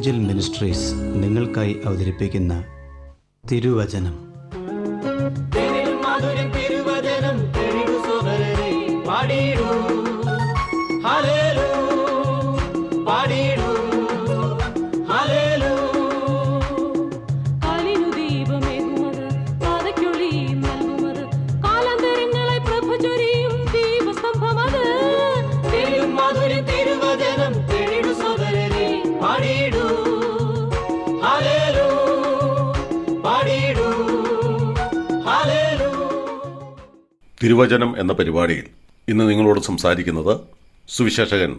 Angel ministries നിങ്ങൾക്കായി അവതരിപ്പിക്കുന്ന തിരുവചനം. തിരുവചനം പാടിയിടൂ, ഹല്ലേലൂയ, പാടിയിടൂ, ഹല്ലേലൂയ. കാലിനു ദീപമേകുമത്, പാതയ്ക്കൊളി നൽകുമത്, കാലാന്തരങ്ങളെ പ്രഭ ചൊരിയും ദീപസ്തംഭമത്. തിരുമാധുര്യം തിരുവചനം തെളിടു സോദരരെ, പാടിയിടൂ, ഹല്ലേലൂയ, പാടിയിടൂ, ഹല്ലേലൂയ. തിരുവചനം എന്ന പരിപാടിയിൽ ഇന്ന് നിങ്ങളോട് സംസാരിക്കുന്നത് സുവിശേഷകൻ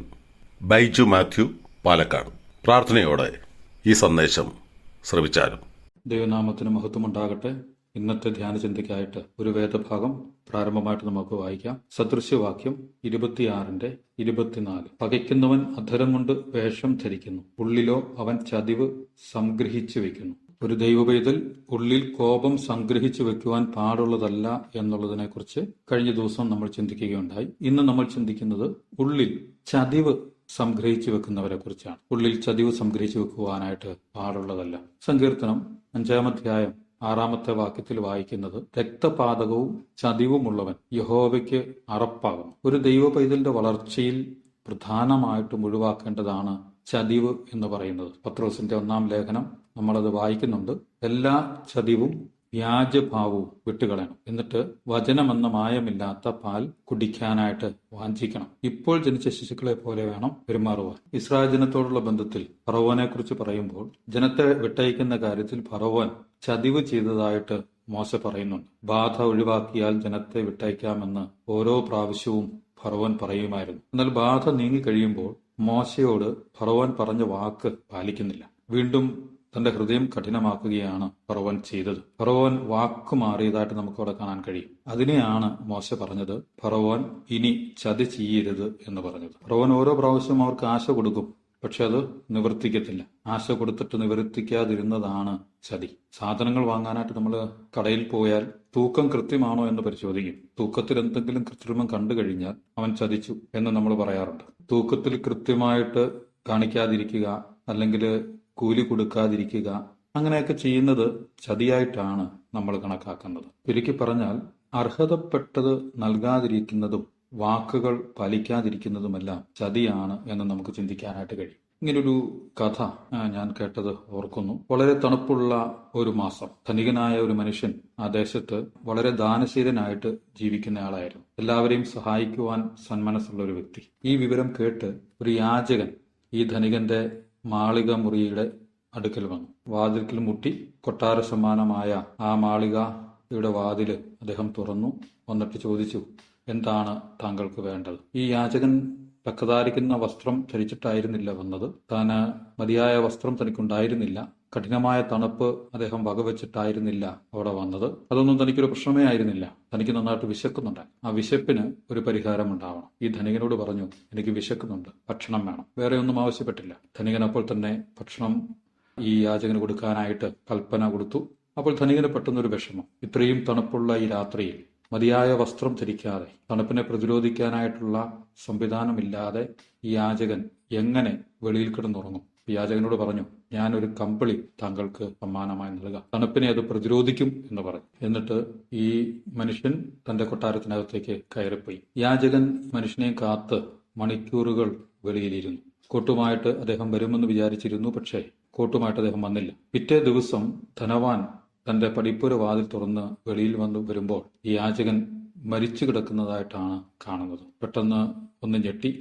ബൈജു മാത്യു, പാലക്കാട്. പ്രാർത്ഥനയോടെ ഈ സന്ദേശം ശ്രവിച്ചാലും. ദൈവനാമത്തിന് മഹത്വമുണ്ടാകട്ടെ. ഇന്നത്തെ ധ്യാനചിന്തയ്ക്കായിട്ട് ഒരു വേദഭാഗം പ്രാരംഭമായിട്ട് നമുക്ക് വായിക്കാം. സദൃശ്യവാക്യം 26:24. പകയ്ക്കുന്നവൻ അധരം കൊണ്ട് വേഷം ധരിക്കുന്നു, ഉള്ളിലോ അവൻ ചതിവ് സംഗ്രഹിച്ചു വെക്കുന്നു. ഒരു ദൈവപൈതൽ ഉള്ളിൽ കോപം സംഗ്രഹിച്ചു വെക്കുവാൻ പാടുള്ളതല്ല എന്നുള്ളതിനെക്കുറിച്ച് കഴിഞ്ഞ ദിവസം നമ്മൾ ചിന്തിക്കുകയുണ്ടായി. ഇന്ന് നമ്മൾ ചിന്തിക്കുന്നത് ഉള്ളിൽ ചതിവ് സംഗ്രഹിച്ചു വെക്കുന്നവരെ കുറിച്ചാണ്. ഉള്ളിൽ ചതിവ് സംഗ്രഹിച്ചു വെക്കുവാനായിട്ട് പാടുള്ളതല്ല. സങ്കീർത്തനം 5-ാം 6-ാമത്തെ വാക്യത്തിൽ വായിക്കുന്നത്, രക്തപാതകവും ചതിവുമുള്ളവൻ യഹോവയ്ക്ക് അറപ്പാകുന്നു. ഒരു ദൈവ പൈതലിന്റെ വളർച്ചയിൽ പ്രധാനമായിട്ടും ഒഴിവാക്കേണ്ടതാണ് ചതിവ് എന്ന് പറയുന്നത്. പത്രോസിന്റെ 1-ാം ലേഖനം നമ്മളത് വായിക്കുന്നുണ്ട്. എല്ലാ ചതിവും വ്യാജഭാവവും വിട്ടുകളയണം, എന്നിട്ട് വചനമെന്ന മായമില്ലാത്ത പാൽ കുടിക്കാനായിട്ട് വാഞ്ചിക്കണം. ഇപ്പോൾ ജനിച്ച ശിശുക്കളെ പോലെ വേണം പെരുമാറുവാൻ. ഇസ്രായേൽ ജനത്തോടുള്ള ബന്ധത്തിൽ ഫറവോനെ കുറിച്ച് പറയുമ്പോൾ ജനത്തെ വിട്ടയക്കുന്ന കാര്യത്തിൽ ഫറവോൻ ചതിവ് ചെയ്തതായിട്ട് മോശ പറയുന്നുണ്ട്. ബാധ ഒഴിവാക്കിയാൽ ജനത്തെ വിട്ടയക്കാമെന്ന് ഓരോ പ്രാവശ്യവും ഫറവോൻ പറയുമായിരുന്നു. എന്നാൽ ബാധ നീങ്ങിക്കഴിയുമ്പോൾ മോശയോട് ഫറവോൻ പറഞ്ഞ വാക്ക് പാലിക്കുന്നില്ല. വീണ്ടും തന്റെ ഹൃദയം കഠിനമാക്കുകയാണ് ഫറവോൻ ചെയ്തത്. ഫറവോൻ വാക്ക് മാറിയതായിട്ട് നമുക്ക് അവിടെ കാണാൻ കഴിയും. അതിനെയാണ് മോശ പറഞ്ഞത്, ഫറവോൻ ഇനി ചതി ചെയ്യരുത് എന്ന് പറഞ്ഞത്. ഫറവോൻ ഓരോ പ്രാവശ്യവും അവർക്ക് ആശ കൊടുക്കും, പക്ഷെ അത് നിവർത്തിക്കത്തില്ല. ആശ കൊടുത്തിട്ട് നിവർത്തിക്കാതിരുന്നതാണ് ചതി. സാധനങ്ങൾ വാങ്ങാനായിട്ട് നമ്മൾ കടയിൽ പോയാൽ തൂക്കം കൃത്യമാണോ എന്ന് പരിശോധിക്കും. തൂക്കത്തിൽ എന്തെങ്കിലും കൃത്രിമം കണ്ടു കഴിഞ്ഞാൽ അവൻ ചതിച്ചു എന്ന് നമ്മൾ പറയാറുണ്ട്. തൂക്കത്തിൽ കൃത്യമായിട്ട് കാണിക്കാതിരിക്കുക, അല്ലെങ്കിൽ കൂലി കൊടുക്കാതിരിക്കുക, അങ്ങനെയൊക്കെ ചെയ്യുന്നത് ചതിയായിട്ടാണ് നമ്മൾ കണക്കാക്കുന്നത്. ചുരുക്കി പറഞ്ഞാൽ അർഹതപ്പെട്ടത് നൽകാതിരിക്കുന്നതും വാക്കുകൾ പാലിക്കാതിരിക്കുന്നതുമെല്ലാം ചതിയാണ് എന്ന് നമുക്ക് ചിന്തിക്കാനായിട്ട് കഴിയും. ഇങ്ങനൊരു കഥ ഞാൻ കേട്ടത് ഓർക്കുന്നു. വളരെ തണുപ്പുള്ള ഒരു മാസം, ധനികനായ ഒരു മനുഷ്യൻ ആ ദേശത്ത് വളരെ ദാനശീലനായിട്ട് ജീവിക്കുന്ന ആളായിരുന്നു. എല്ലാവരെയും സഹായിക്കുവാൻ സന്മനസ്സുള്ള ഒരു വ്യക്തി. ഈ വിവരം കേട്ട് ഒരു യാചകൻ ഈ ധനികന്റെ മാളിക മുറിയുടെ അടുക്കൽ വന്നു. വാതിൽക്കൽ മുട്ടി കൊട്ടാര സമാനമായ ആ മാളികയുടെ വാതില് അദ്ദേഹം തുറന്നു. വന്നിട്ട് ചോദിച്ചു, എന്താണ് താങ്കൾക്ക് വേണ്ടത്? ഈ യാചകൻ തക്കതാരിക്കുന്ന വസ്ത്രം ധരിച്ചിട്ടായിരുന്നില്ല വന്നത്. താന് മതിയായ വസ്ത്രം തനിക്കുണ്ടായിരുന്നില്ല. കഠിനമായ തണുപ്പ് അദ്ദേഹം വകവെച്ചിട്ടായിരുന്നില്ല അവിടെ വന്നത്. അതൊന്നും തനിക്കൊരു പ്രശ്നമേ ആയിരുന്നില്ല. തനിക്ക് നന്നായിട്ട് വിശക്കുന്നുണ്ട്. ആ വിശപ്പിന് ഒരു പരിഹാരം ഉണ്ടാവണം. ഈ ധനികനോട് പറഞ്ഞു, എനിക്ക് വിശക്കുന്നുണ്ട്, ഭക്ഷണം വേണം. വേറെ ഒന്നും ആവശ്യപ്പെട്ടില്ല. ധനികൻ അപ്പോൾ തന്നെ ഭക്ഷണം ഈ യാചകന് കൊടുക്കാനായിട്ട് കൽപ്പന കൊടുത്തു. അപ്പോൾ ധനികന് പെട്ടെന്നൊരു വിഷമം. ഇത്രയും തണുപ്പുള്ള ഈ രാത്രിയിൽ മതിയായ വസ്ത്രം ധരിക്കാതെ, തണുപ്പിനെ പ്രതിരോധിക്കാനായിട്ടുള്ള സംവിധാനമില്ലാതെ ഈ യാചകൻ എങ്ങനെ വെളിയിൽ കിടന്നുറങ്ങും? യാചകനോട് പറഞ്ഞു, ഞാനൊരു കമ്പിളി താങ്കൾക്ക് സമ്മാനമായി നൽകാം, തണുപ്പിനെ അത് പ്രതിരോധിക്കും എന്ന് പറഞ്ഞു. എന്നിട്ട് ഈ മനുഷ്യൻ തന്റെ കൊട്ടാരത്തിനകത്തേക്ക് കയറിപ്പോയി. യാചകൻ മനുഷ്യനെ കാത്ത് മണിക്കൂറുകൾ വെളിയിലിരുന്നു. കോട്ടുമായിട്ട് അദ്ദേഹം വരുമെന്ന് വിചാരിച്ചിരുന്നു, പക്ഷേ കോട്ടുമായിട്ട് അദ്ദേഹം വന്നില്ല. പിറ്റേ ദിവസം ധനവാൻ തന്റെ പടിപ്പുര വാതിൽ തുറന്ന് വെളിയിൽ വരുമ്പോൾ ഈ യാചകൻ മരിച്ചു കിടക്കുന്നതായിട്ടാണ് കാണുന്നത്. പെട്ടെന്ന് ഒന്ന് ഞെട്ടി.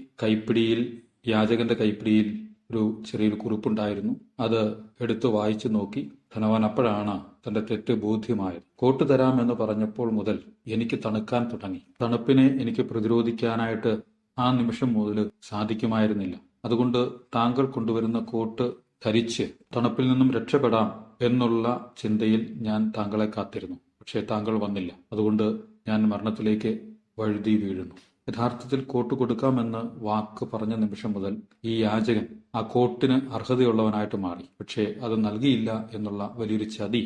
യാചകന്റെ കൈപ്പിടിയിൽ ഒരു ചെറിയൊരു കുറിപ്പുണ്ടായിരുന്നു. അത് എടുത്തു വായിച്ചു നോക്കി. ധനവാൻ അപ്പോഴാണ് തന്റെ തെറ്റ് ബോധ്യമായത്. കോട്ട് തരാമെന്ന് പറഞ്ഞപ്പോൾ മുതൽ എനിക്ക് തണുക്കാൻ തുടങ്ങി. തണുപ്പിനെ എനിക്ക് പ്രതിരോധിക്കാനായിട്ട് ആ നിമിഷം മുതൽ സാധിക്കുമായിരുന്നില്ല. അതുകൊണ്ട് താങ്കൾ കൊണ്ടുവരുന്ന കോട്ട് ധരിച്ച് തണുപ്പിൽ നിന്നും രക്ഷപ്പെടാം എന്നുള്ള ചിന്തയിൽ ഞാൻ താങ്കളെ കാത്തിരുന്നു. പക്ഷേ താങ്കൾ വന്നില്ല. അതുകൊണ്ട് ഞാൻ മരണത്തിലേക്ക് വഴുതി വീഴുന്നു. യഥാർത്ഥത്തിൽ കോട്ട് കൊടുക്കാമെന്ന് വാക്ക് പറഞ്ഞ നിമിഷം മുതൽ ഈ യാചകൻ ആ കോട്ടിന് അർഹതയുള്ളവനായിട്ട് മാറി. പക്ഷേ അത് നൽകിയില്ല എന്നുള്ള വലിയൊരു ചതി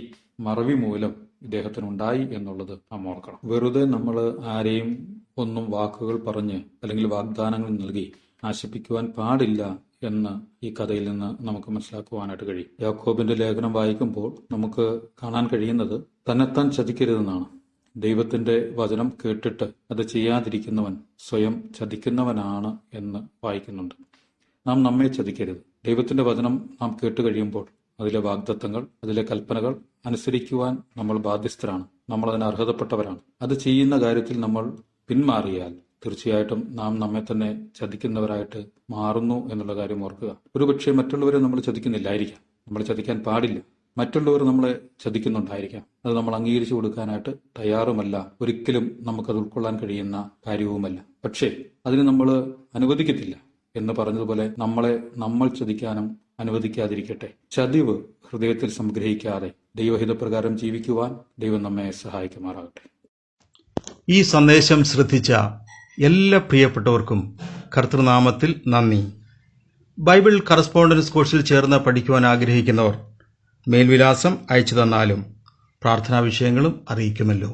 മറവി മൂലം ഇദ്ദേഹത്തിനുണ്ടായി എന്നുള്ളത് നാം ഓർക്കണം. വെറുതെ നമ്മൾ ആരെയും ഒന്നും വാക്കുകൾ പറഞ്ഞ് അല്ലെങ്കിൽ വാഗ്ദാനങ്ങൾ നൽകി ആശിപ്പിക്കുവാൻ പാടില്ല എന്ന് ഈ കഥയിൽ നിന്ന് നമുക്ക് മനസ്സിലാക്കുവാനായിട്ട് കഴിയും. യാക്കോബിന്റെ ലേഖനം വായിക്കുമ്പോൾ നമുക്ക് കാണാൻ കഴിയുന്നത് തന്നെത്താൻ ചതിക്കരുതെന്നാണ്. ദൈവത്തിന്റെ വചനം കേട്ടിട്ട് അത് ചെയ്യാതിരിക്കുന്നവൻ സ്വയം ചതിക്കുന്നവനാണ് എന്ന് വായിക്കുന്നുണ്ട്. നാം നമ്മെ ചതിക്കരുത്. ദൈവത്തിന്റെ വചനം നാം കേട്ട് കഴിയുമ്പോൾ അതിലെ വാഗ്ദത്തങ്ങൾ, അതിലെ കൽപ്പനകൾ അനുസരിക്കുവാൻ നമ്മൾ ബാധ്യസ്ഥരാണ്. നമ്മൾ അതിന് അർഹതപ്പെട്ടവരാണ്. അത് ചെയ്യുന്ന കാര്യത്തിൽ നമ്മൾ പിന്മാറിയാൽ തീർച്ചയായിട്ടും നാം നമ്മെ തന്നെ ചതിക്കുന്നവരായിട്ട് മാറുന്നു എന്നുള്ള കാര്യം ഓർക്കുക. ഒരുപക്ഷെ മറ്റുള്ളവരെ നമ്മൾ ചതിക്കുന്നില്ലായിരിക്കാം, നമ്മൾ ചതിക്കാൻ പാടില്ല. മറ്റുള്ളവർ നമ്മളെ ചതിക്കുന്നുണ്ടായിരിക്കാം. അത് നമ്മൾ അംഗീകരിച്ചു കൊടുക്കാനായിട്ട് തയ്യാറുമല്ല. ഒരിക്കലും നമുക്കത് ഉൾക്കൊള്ളാൻ കഴിയുന്ന കാര്യവുമല്ല. പക്ഷേ അതിന് നമ്മൾ അനുവദിക്കത്തില്ല എന്ന് പറഞ്ഞതുപോലെ നമ്മൾ ചതിക്കാനും അനുവദിക്കാതിരിക്കട്ടെ. ചതിവ് ഹൃദയത്തിൽ സംഗ്രഹിക്കാതെ ദൈവഹിതപ്രകാരം ജീവിക്കുവാൻ ദൈവം നമ്മെ സഹായിക്കുമാറാകട്ടെ. ഈ സന്ദേശം ശ്രദ്ധിച്ച എല്ലാ പ്രിയപ്പെട്ടവർക്കും കർത്തൃനാമത്തിൽ നന്ദി. ബൈബിൾ കറസ്പോണ്ടൻസ് കോഴ്സിൽ ചേർന്ന് പഠിക്കുവാൻ ആഗ്രഹിക്കുന്നവർ മേൽവിലാസം അയച്ചു തന്നാലും പ്രാർത്ഥനാ വിഷയങ്ങളും അറിയിക്കുമല്ലോ.